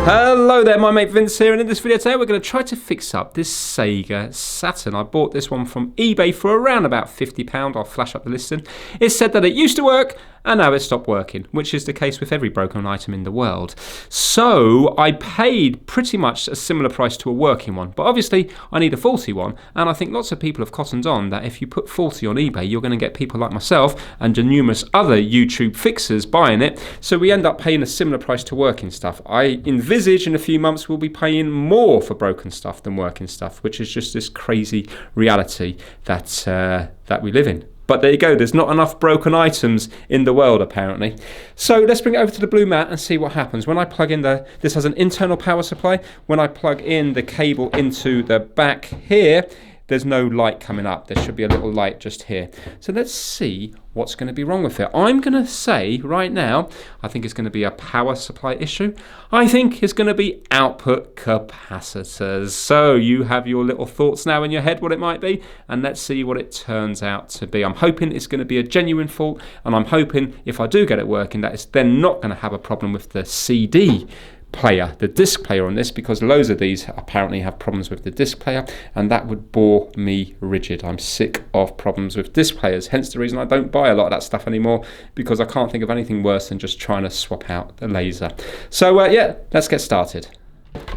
Hello there, my mate Vince here, and in this video today we're going to try to fix up this Sega Saturn. I bought this one from eBay for around about £50. I'll flash up the listing. It said that it used to work and now it stopped working, which is the case with every broken item in the world. So I paid pretty much a similar price to a working one, but obviously I need a faulty one, and I think lots of people have cottoned on that if you put faulty on eBay you're going to get people like myself and the numerous other YouTube fixers buying it, so we end up paying a similar price to working stuff. I envisage in a few months we'll be paying more for broken stuff than working stuff, which is just this crazy reality that we live in. But there you go, there's not enough broken items in the world apparently. So let's bring it over to the blue mat and see what happens. When I plug in this has an internal power supply. When I plug in the cable into the back here, there's no light coming up. There should be a little light just here. So let's see what's going to be wrong with it. I'm going to say right now, I think it's going to be a power supply issue. I think it's going to be output capacitors. So you have your little thoughts now in your head what it might be, and let's see what it turns out to be. I'm hoping it's going to be a genuine fault, and I'm hoping if I do get it working that it's then not going to have a problem with the CD player, the disc player on this, because loads of these apparently have problems with the disc player, and that would bore me rigid. I'm sick of problems with disc players, hence the reason I don't buy a lot of that stuff anymore, because I can't think of anything worse than just trying to swap out the laser. So yeah, let's get started.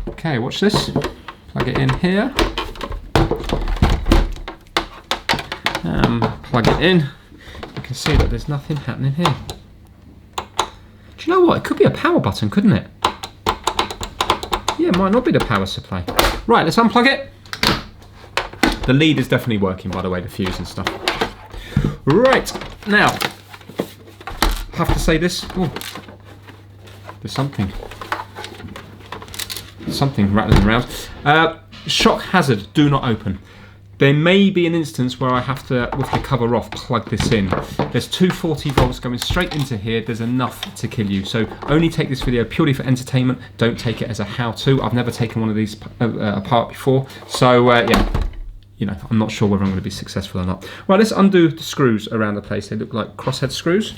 Okay, watch this. Plug it in here. Plug it in. You can see that there's nothing happening here. Do you know what? It could be a power button, couldn't it? Yeah, it might not be the power supply. Right, let's unplug it. The lead is definitely working, by the way, the fuse and stuff. Right, now, I have to say this. Oh, there's something rattling around. Shock hazard, do not open. There may be an instance where I have to, with the cover off, plug this in. There's 240 volts going straight into here. There's enough to kill you. So only take this video purely for entertainment. Don't take it as a how-to. I've never taken one of these apart before. So yeah, you know, I'm not sure whether I'm going to be successful or not. Right, let's undo the screws around the place. They look like crosshead screws.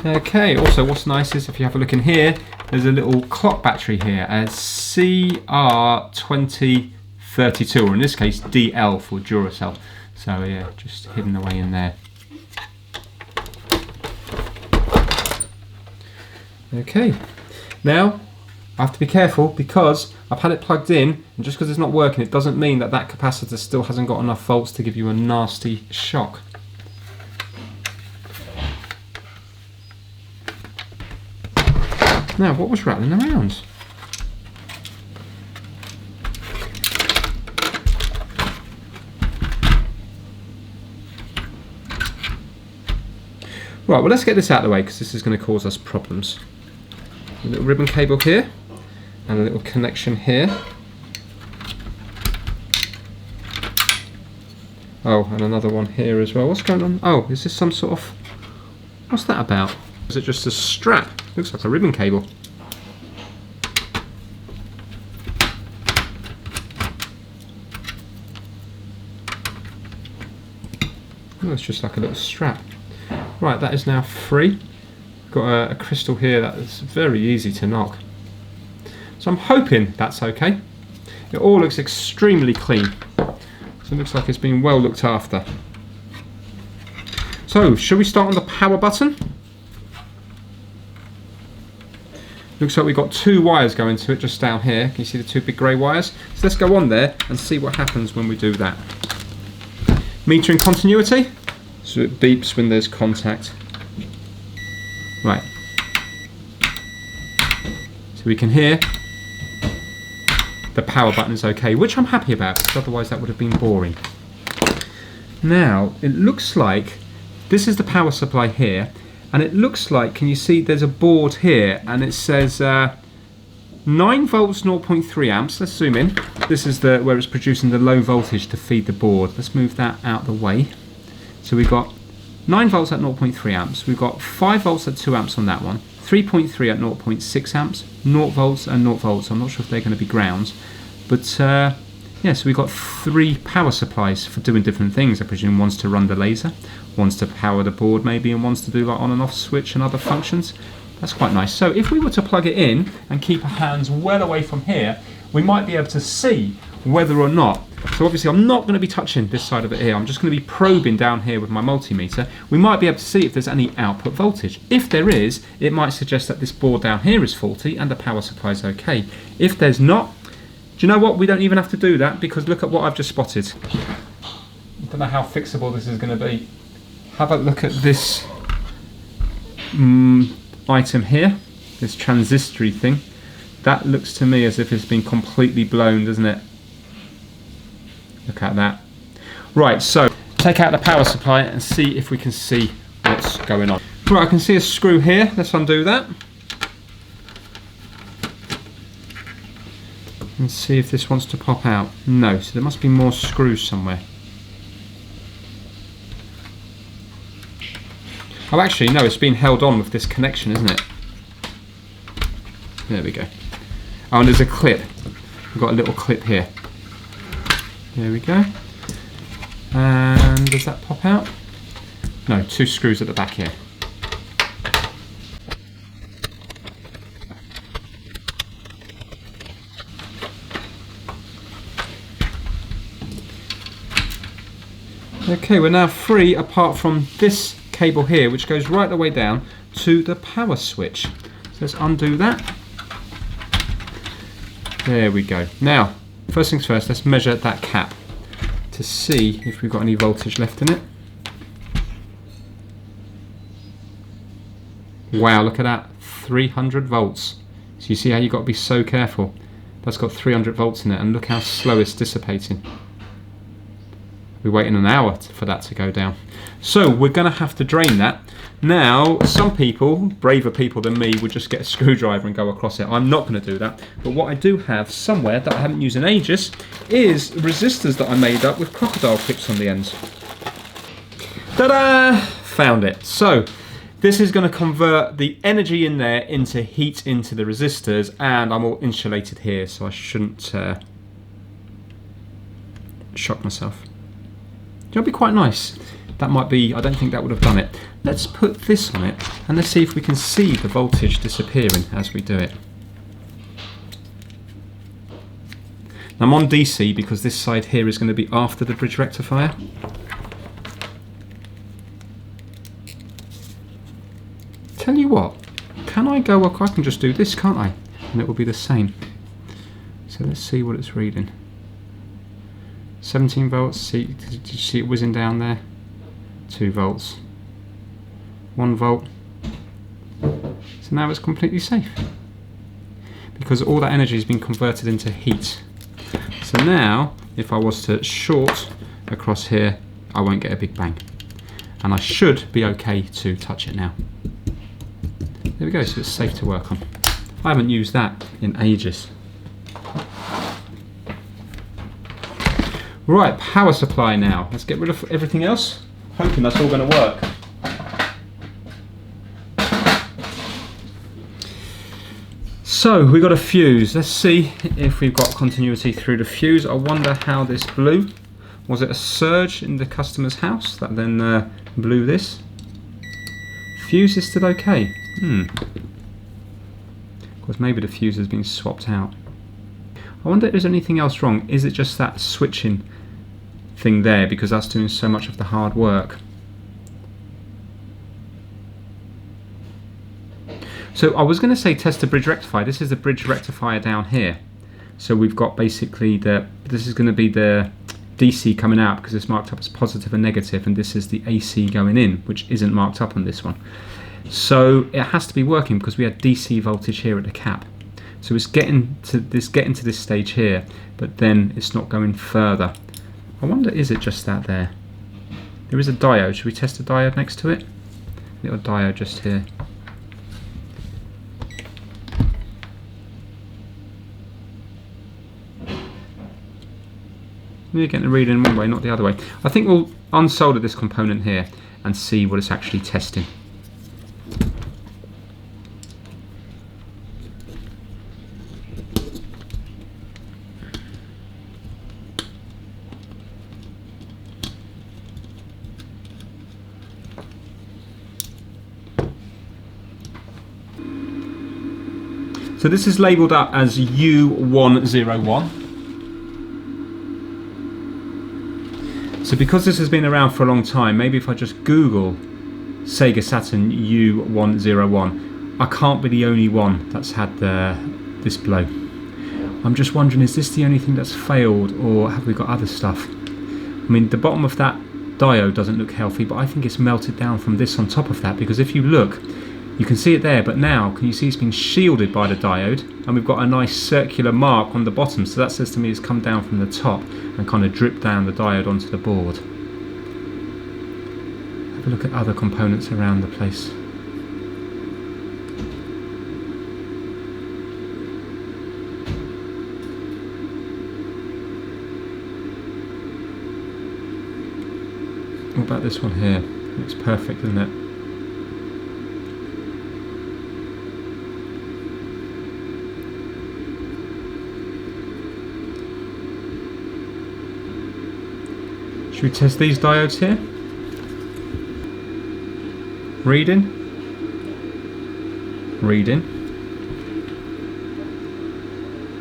Okay, also what's nice is if you have a look in here, there's a little clock battery here, a CR2032, or in this case DL for Duracell. So yeah, just hidden away in there. Okay, now I have to be careful because I've had it plugged in, and just because it's not working, it doesn't mean that that capacitor still hasn't got enough volts to give you a nasty shock. Now, what was rattling around? Right, well, let's get this out of the way because this is going to cause us problems. A little ribbon cable here and a little connection here. Oh, and another one here as well. What's going on? Oh, is this some sort of... What's that about? Is it just a strap? Looks like a ribbon cable. Oh, it's just like a little strap. Right, that is now free. Got a crystal here that is very easy to knock. So I'm hoping that's okay. It all looks extremely clean. So it looks like it's been well looked after. So, shall we start on the power button? Looks like we've got two wires going to it just down here. Can you see the two big grey wires? So let's go on there and see what happens when we do that. Metering continuity. So it beeps when there's contact. Right. So we can hear the power button is okay, which I'm happy about because otherwise that would have been boring. Now, it looks like this is the power supply here. And it looks like, can you see there's a board here and it says 9 volts 0.3 amps. Let's zoom in. This is where it's producing the low voltage to feed the board. Let's move that out the way. So we've got 9 volts at 0.3 amps. We've got 5 volts at 2 amps on that one, 3.3 at 0.6 amps, 0 volts and 0 volts. I'm not sure if they're going to be grounds, but yeah, so we've got 3 power supplies for doing different things. I presume one's to run the laser, one's to power the board maybe, and one's to do like on and off switch and other functions. That's quite nice. So if we were to plug it in and keep our hands well away from here, we might be able to see whether or not. So obviously I'm not going to be touching this side of it here. I'm just going to be probing down here with my multimeter. We might be able to see if there's any output voltage. If there is, it might suggest that this board down here is faulty and the power supply is okay. If there's not, do you know what? We don't even have to do that, because look at what I've just spotted. I don't know how fixable this is going to be. Have a look at this item here, this transistory thing. That looks to me as if it's been completely blown, doesn't it? Look at that. Right, so take out the power supply and see if we can see what's going on. Right, I can see a screw here. Let's undo that. And see if this wants to pop out. No, so there must be more screws somewhere. Oh, actually, no, it's been held on with this connection, isn't it? There we go. Oh, and there's a clip. We've got a little clip here. There we go. And does that pop out? No, 2 screws at the back here. Okay, we're now free apart from this cable here, which goes right the way down to the power switch. So let's undo that. There we go. Now, first things first, let's measure that cap to see if we've got any voltage left in it. Wow, look at that, 300 volts. So you see how you've got to be so careful. That's got 300 volts in it, and look how slow it's dissipating. We're waiting an hour for that to go down. So we're going to have to drain that. Now, some people, braver people than me, would just get a screwdriver and go across it. I'm not going to do that. But what I do have somewhere that I haven't used in ages is resistors that I made up with crocodile clips on the ends. Ta-da! Found it. So this is going to convert the energy in there into heat into the resistors, and I'm all insulated here, so I shouldn't shock myself. It'll be quite nice. That might be, I don't think that would have done it. Let's put this on it and let's see if we can see the voltage disappearing as we do it. Now I'm on DC because this side here is going to be after the bridge rectifier. Tell you what, can I go, I can just do this, can't I? And it will be the same. So let's see what it's reading. 17 volts, see, did you see it whizzing down there? 2 volts. 1 volt. So now it's completely safe, because all that energy has been converted into heat. So now, if I was to short across here, I won't get a big bang. And I should be okay to touch it now. There we go, so it's safe to work on. I haven't used that in ages. Right, power supply now. Let's get rid of everything else. Hoping that's all going to work. So we've got a fuse. Let's see if we've got continuity through the fuse. I wonder how this blew. Was it a surge in the customer's house that then blew this? Fuse is still okay. Because maybe the fuse has been swapped out. I wonder if there's anything else wrong. Is it just that switching thing there, because that's doing so much of the hard work? So I was going to say test the bridge rectifier. This is the bridge rectifier down here. So we've got basically this is going to be the DC coming out, because it's marked up as positive and negative, and this is the AC going in, which isn't marked up on this one. So it has to be working because we had DC voltage here at the cap. So it's getting to this stage here, but then it's not going further. I wonder, is it just that there? There is a diode. Should we test the diode next to it? Little diode just here. We're getting a reading one way, not the other way. I think we'll unsolder this component here and see what it's actually testing. So this is labelled up as U101. So because this has been around for a long time, maybe if I just Google Sega Saturn U101, I can't be the only one that's had this blow. I'm just wondering, is this the only thing that's failed, or have we got other stuff? I mean, the bottom of that diode doesn't look healthy, but I think it's melted down from this on top of that, because if you look, you can see it there, but now, can you see it's been shielded by the diode, and we've got a nice circular mark on the bottom, so that says to me it's come down from the top and kind of dripped down the diode onto the board. Have a look at other components around the place. What about this one here? Looks perfect, doesn't it? Should we test these diodes here? Reading. Reading.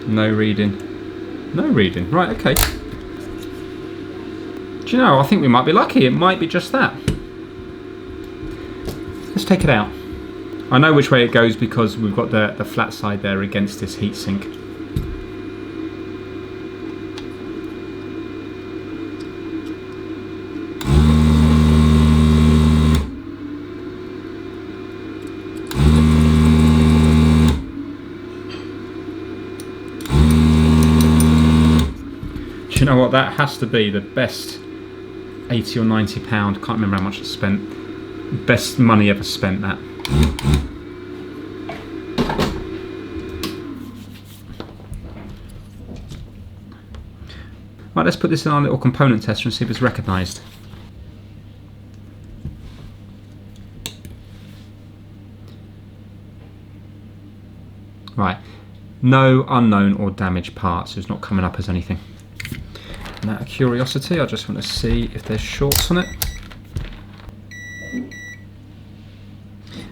No reading. No reading. Right, okay. Do you know, I think we might be lucky. It might be just that. Let's take it out. I know which way it goes because we've got the flat side there against this heatsink. Do you know what? That has to be the best 80 or 90 pound, can't remember how much I spent. Best money ever spent, that. Right, let's put this in our little component tester and see if it's recognised. Right, no unknown or damaged parts, so it's not coming up as anything. And out of curiosity, I just want to see if there's shorts on it.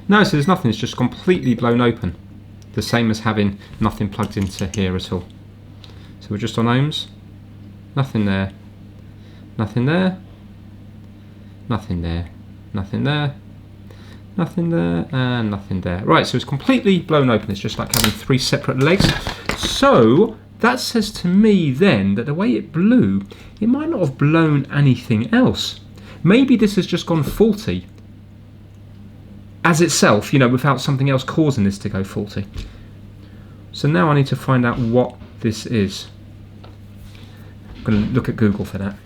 No, so there's nothing, it's just completely blown open. The same as having nothing plugged into here at all. So we're just on ohms. Nothing there. Nothing there. Nothing there. Nothing there. Nothing there. And nothing there. Right, so it's completely blown open. It's just like having three separate legs. So that says to me then that the way it blew, it might not have blown anything else. Maybe this has just gone faulty as itself, you know, without something else causing this to go faulty. So now I need to find out what this is. I'm going to look at Google for that.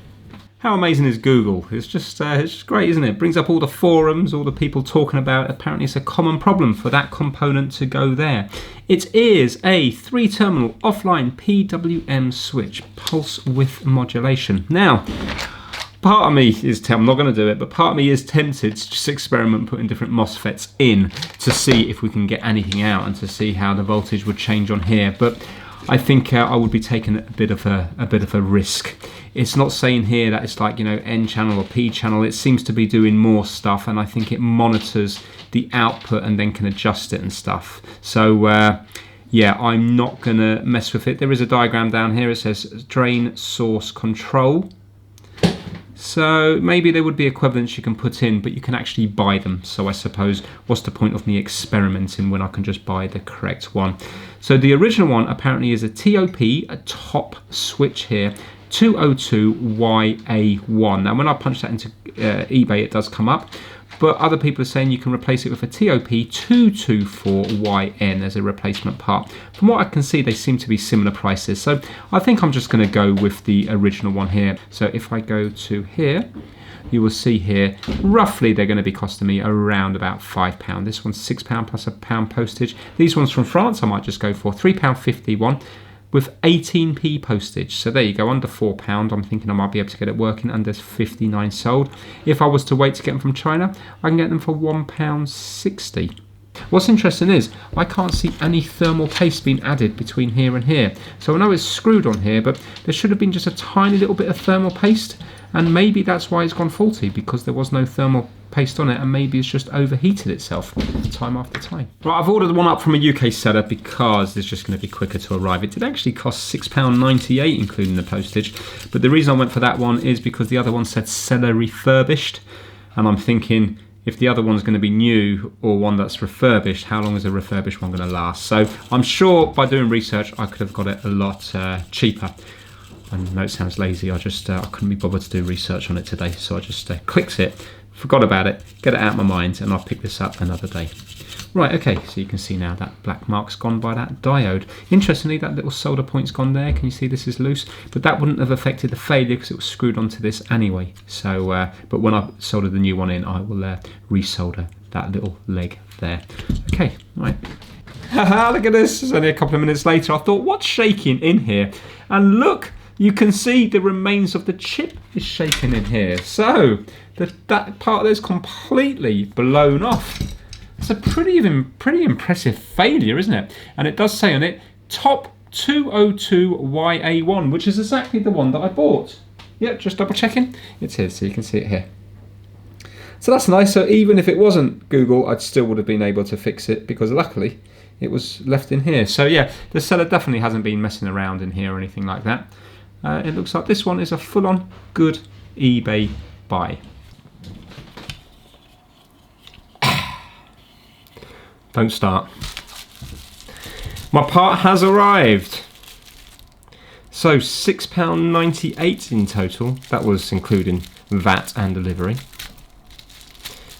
How amazing is Google? It's just great, isn't it? It brings up all the forums, all the people talking about it. Apparently it's a common problem for that component to go there. It is a 3-terminal offline PWM switch, pulse width modulation. Now, part of me is, I'm not going to do it, but part of me is tempted to just experiment putting different MOSFETs in to see if we can get anything out and to see how the voltage would change on here. But I think I would be taking a bit of a risk. It's not saying here that it's like, you know, N channel or P channel. It seems to be doing more stuff, and I think it monitors the output and then can adjust it and stuff. So yeah, I'm not gonna mess with it. There is a diagram down here. It says drain source control. So maybe there would be equivalents you can put in, but you can actually buy them. So I suppose, what's the point of me experimenting when I can just buy the correct one? So the original one apparently is a TOP, a top switch here, 202YA1. Now when I punch that into eBay, it does come up, but other people are saying you can replace it with a TOP 224YN as a replacement part. From what I can see, they seem to be similar prices. So I think I'm just going to go with the original one here. So if I go to here, you will see here, roughly they're going to be costing me around about £5. This one's £6 plus £1 postage. These ones from France, I might just go for £3.51 with 18p postage. So there you go, under £4. I'm thinking I might be able to get it working, and there's 59 sold. If I was to wait to get them from China, I can get them for £1.60. What's interesting is I can't see any thermal paste being added between here and here. So I know it's screwed on here, but there should have been just a tiny little bit of thermal paste. and maybe that's why it's gone faulty, because there was no thermal paste on it, and maybe it's just overheated itself time after time. Right, I've ordered one up from a UK seller because it's just going to be quicker to arrive. It did actually cost £6.98 including the postage, but the reason I went for that one is because the other one said seller refurbished, and I'm thinking, if the other one's going to be new or one that's refurbished, how long is a refurbished one going to last? So I'm sure by doing research I could have got it a lot cheaper. I know it sounds lazy, I couldn't be bothered to do research on it today, so I just clicked it, forgot about it, get it out of my mind, and I'll pick this up another day. Right, okay, so you can see now that black mark's gone by that diode. Interestingly, that little solder point's gone there. Can you see this is loose? But that wouldn't have affected the failure because it was screwed onto this anyway. So, but when I solder the new one in, I will resolder that little leg there. Okay, right. Haha, look at this. It's only a couple of minutes later. I thought, what's shaking in here? And look, you can see the remains of the chip is shaking in here. So that part there is completely blown off. It's a pretty impressive failure, isn't it? And it does say on it, top 202YA1, which is exactly the one that I bought. Yep, just double checking. It's here, so you can see it here. So that's nice. So even if it wasn't Google, I still would have been able to fix it, because luckily it was left in here. So yeah, the seller definitely hasn't been messing around in here or anything like that. It looks like this one is a full-on good eBay buy. Don't start. My part has arrived. So £6.98 in total. That was including VAT and delivery.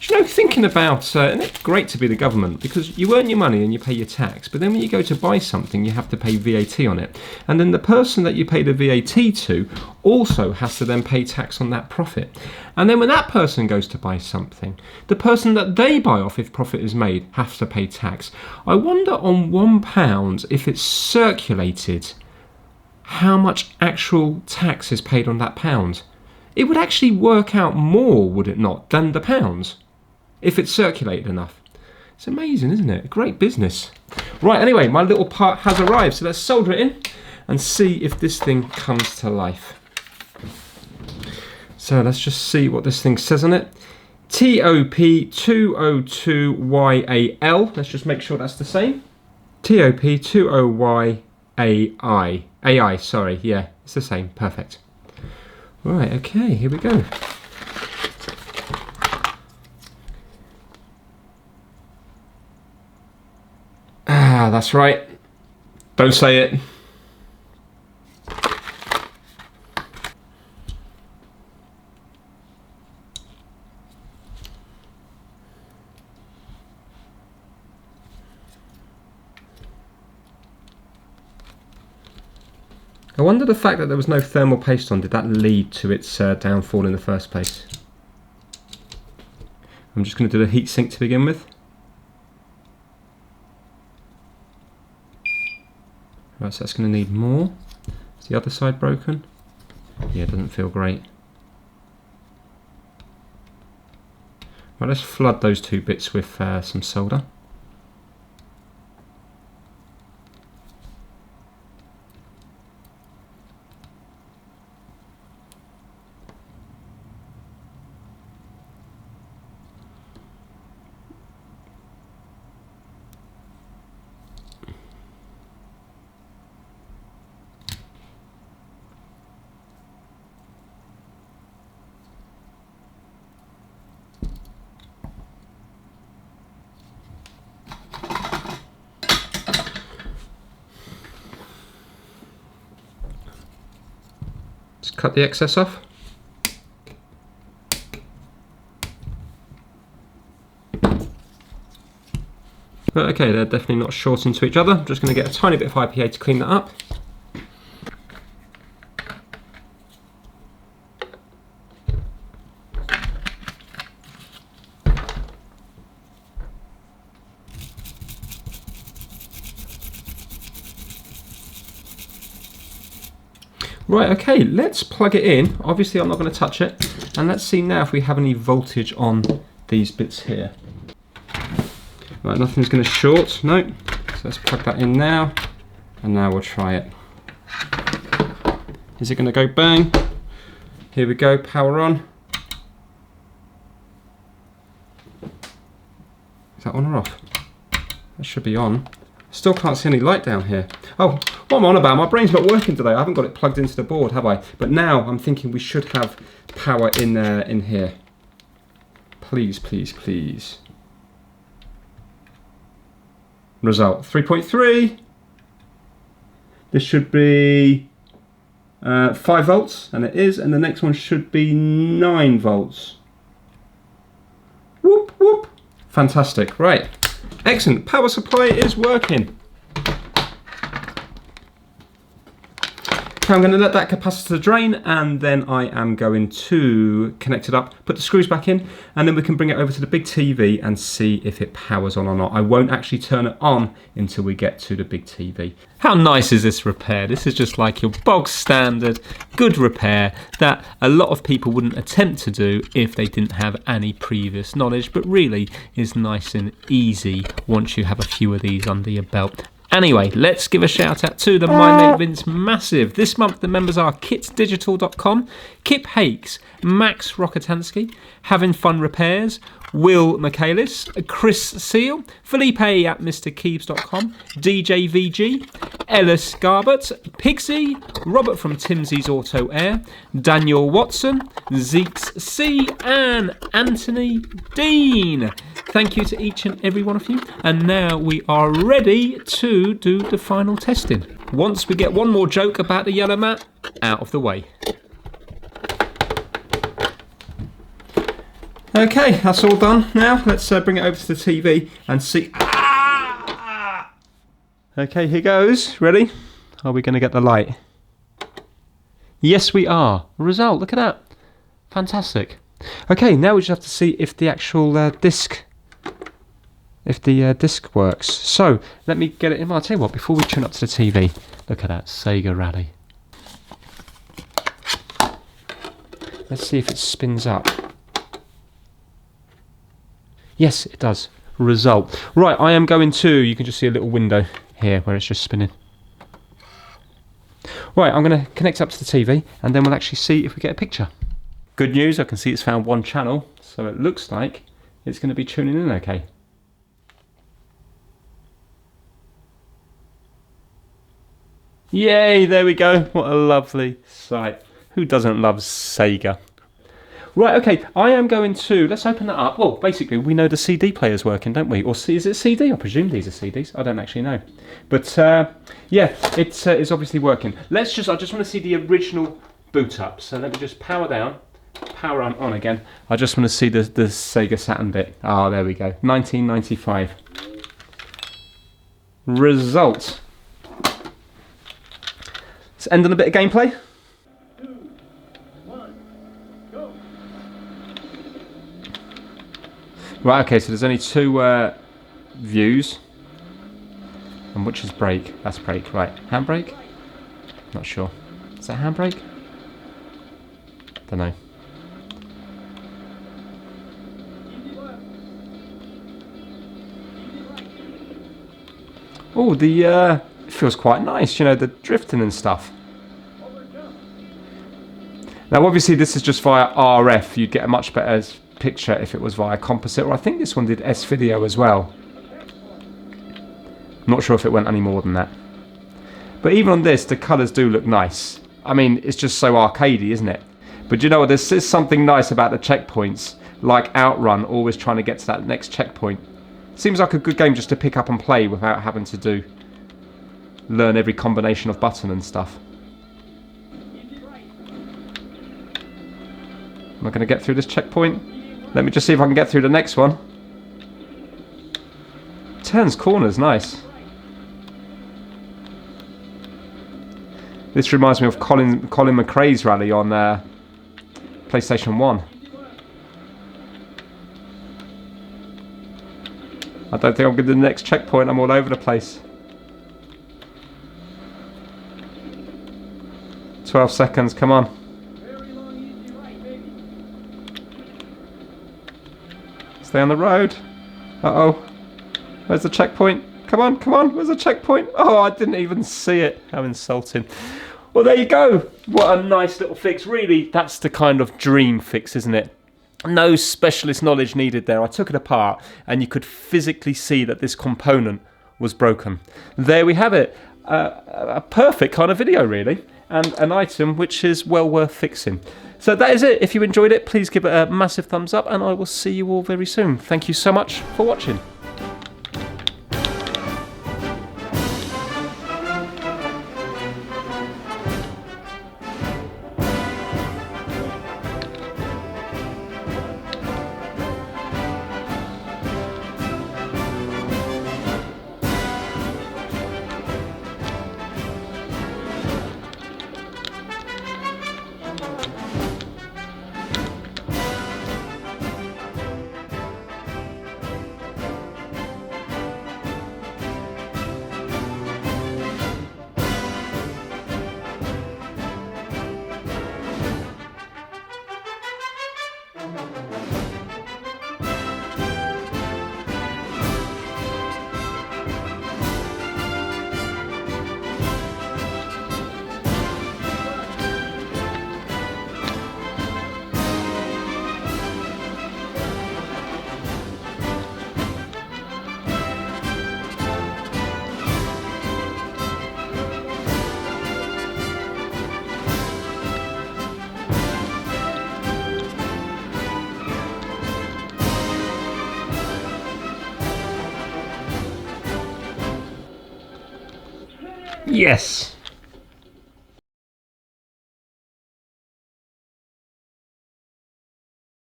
Do you know, thinking about, and it's great to be the government, because you earn your money and you pay your tax, but then when you go to buy something, you have to pay VAT on it. And then the person that you pay the VAT to also has to then pay tax on that profit. And then when that person goes to buy something, the person that they buy off, if profit is made, has to pay tax. I wonder on £1, if it's circulated, how much actual tax is paid on that pound. It would actually work out more, would it not, than the pounds, if it's circulated enough. It's amazing, isn't it? Great business. Right, anyway, my little part has arrived, so let's solder it in and see if this thing comes to life. So let's just see what this thing says on it. TOP202YAL. Let's just make sure that's the same. TOP20YAI. AI, sorry, yeah, it's the same, perfect. Right, okay, here we go. Ah, that's right. Don't say it. I wonder the fact that there was no thermal paste on, did that lead to its downfall in the first place? I'm just going to do the heat sink to begin with. Right, so that's going to need more. Is the other side broken? Yeah, it doesn't feel great. Right, let's flood those two bits with some solder. Cut the excess off. But okay, they're definitely not short into each other. I'm just going to get a tiny bit of IPA to clean that up. Right, okay, let's plug it in. Obviously I'm not going to touch it. And let's see now if we have any voltage on these bits here. Right, nothing's going to short, no. So let's plug that in now. And now we'll try it. Is it going to go bang? Here we go, power on. Is that on or off? That should be on. Still can't see any light down here. Oh, what am I on about? My brain's not working today. I haven't got it plugged into the board, have I? But now I'm thinking we should have power in here. Please, please, please. Result 3.3. This should be 5 volts, and it is, and the next one should be 9 volts. Whoop, whoop. Fantastic, right. Excellent, power supply is working. So I'm going to let that capacitor drain, and then I am going to connect it up, put the screws back in, and then we can bring it over to the big TV and see if it powers on or not. I won't actually turn it on until we get to the big TV. How nice is this repair? This is just like your bog standard, good repair that a lot of people wouldn't attempt to do if they didn't have any previous knowledge, but really is nice and easy once you have a few of these under your belt. Anyway, let's give a shout out to the My Mate Vince Massive. This month the members are kitdigital.com, Kip Hakes, Max Rokotansky, Having Fun Repairs, Will Michaelis, Chris Seal, Felipe at MrKeebs.com, DJ VG, Ellis Garbett, Pixie, Robert from Timsy's Auto Air, Daniel Watson, Zeeks C, and Anthony Dean. Thank you to each and every one of you. And now we are ready to do the final testing. Once we get one more joke about the yellow mat out of the way. Okay, that's all done. Now let's bring it over to the TV and see. Ah! Okay, here goes. Ready? Are we going to get the light? Yes, we are. Result, look at that. Fantastic. Okay, now we just have to see if the actual disc works. So let me get it in. I'll tell you what, before we tune up to the TV, look at that Sega Rally. Let's see if it spins up. Yes, it does. Result. Right, I am going to, you can just see a little window here where it's just spinning. Right, I'm going to connect up to the TV and then we'll actually see if we get a picture. Good news, I can see it's found one channel, so it looks like it's going to be tuning in okay. Yay, there we go. What a lovely sight. Who doesn't love Sega? Right, okay, I am going to, let's open that up. Well, basically, we know the CD player's working, don't we? Or is it CD? I presume these are CDs. I don't actually know. But, yeah, it's obviously working. I just want to see the original boot up. So let me just power down, power on again. I just want to see the Sega Saturn bit. Ah, there we go. 1995. Result. Let's end on a bit of gameplay. Right, okay, so there's only 2 views. And which is brake? That's brake, right. Handbrake? Not sure. Is that handbrake? Don't know. Oh, it feels quite nice, you know, the drifting and stuff. Now, obviously, this is just via RF. You'd get a much better picture if it was via composite, or I think this one did S-video as well. Not sure if it went any more than that. But even on this, the colours do look nice. I mean, it's just so arcadey, isn't it? But you know what, there's something nice about the checkpoints, like Outrun, always trying to get to that next checkpoint. Seems like a good game just to pick up and play without having to learn every combination of button and stuff. Am I going to get through this checkpoint? Let me just see if I can get through the next one. Turns corners, nice. This reminds me of Colin McRae's rally on PlayStation 1. I don't think I'm going to do the next checkpoint, I'm all over the place. 12 seconds, come on. Stay on the road. Uh-oh. Where's the checkpoint? Come on, come on, where's the checkpoint? Oh, I didn't even see it. How insulting. Well, there you go. What a nice little fix. Really, that's the kind of dream fix, isn't it? No specialist knowledge needed there. I took it apart and you could physically see that this component was broken. There we have it. A perfect kind of video, really, and an item which is well worth fixing. So that is it. If you enjoyed it, please give it a massive thumbs up, and I will see you all very soon. Thank you so much for watching. Yes.